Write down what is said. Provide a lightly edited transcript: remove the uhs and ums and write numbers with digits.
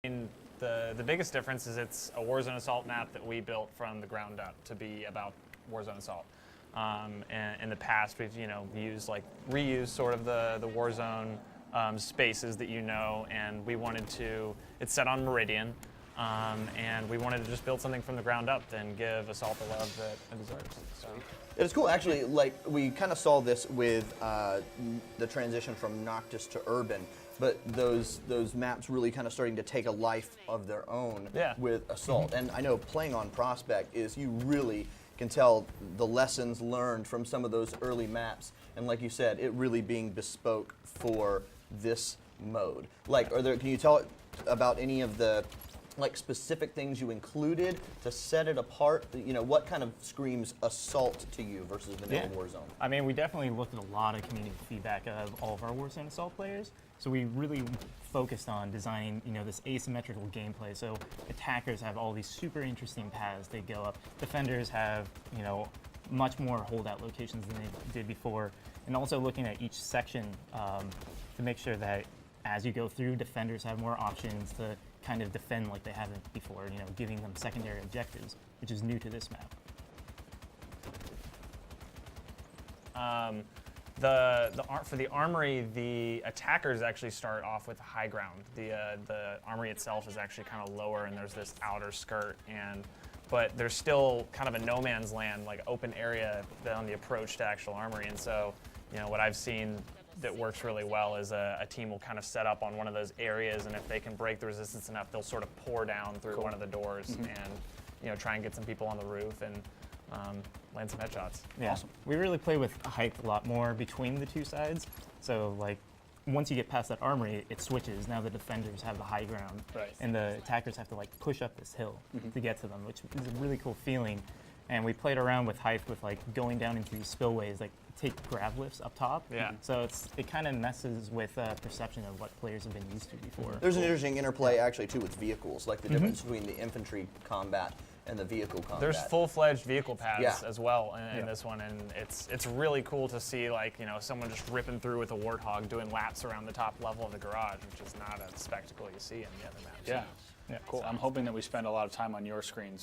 mean, the biggest difference is it's a Warzone Assault map that we built from the ground up to be about Warzone Assault. And in the past, we've used reused sort of the Warzone spaces that and we wanted to. It's set on Meridian, and we wanted to just build something from the ground up and give Assault the love that it deserves. So. It's cool, actually. Like we kind of saw this with the transition from Noctis to Urban, but those maps really kind of starting to take a life of their own with Assault. And I know playing on Prospect is you really can tell the lessons learned from some of those early maps, and like you said, it really being bespoke for this mode. Like, can you tell about any of the specific things you included to set it apart? What kind of screams Assault to you versus vanilla Warzone? I mean, we definitely looked at a lot of community feedback of all of our Warzone Assault players. So we really focused on designing, this asymmetrical gameplay. So attackers have all these super interesting paths they go up. Defenders have, much more holdout locations than they did before. And also looking at each section to make sure that as you go through, defenders have more options to kind of defend like they haven't before, giving them secondary objectives, which is new to this map. For the armory, the attackers actually start off with the high ground. The armory itself is actually kind of lower, and there's this outer skirt, but there's still kind of a no man's land, like open area on the approach to actual armory. And so, what I've seen that works really well is a team will kind of set up on one of those areas, and if they can break the resistance enough, they'll sort of pour down through one of the doors and try and get some people on the roof and land some headshots. Yeah. Awesome. We really play with height a lot more between the two sides. So once you get past that armory, it switches. Now the defenders have the high ground, and the attackers have to push up this hill to get to them, which is a really cool feeling. And we played around with height with going down into these spillways, take grav lifts up top. Yeah. So it kind of messes with perception of what players have been used to before. There's an interesting interplay actually too with vehicles, like the difference between the infantry combat and the vehicle combat. There's full-fledged vehicle paths as well in this one, and it's really cool to see someone just ripping through with a Warthog doing laps around the top level of the garage, which is not a spectacle you see in the other maps. Yeah, cool. I'm hoping that we spend a lot of time on your screens.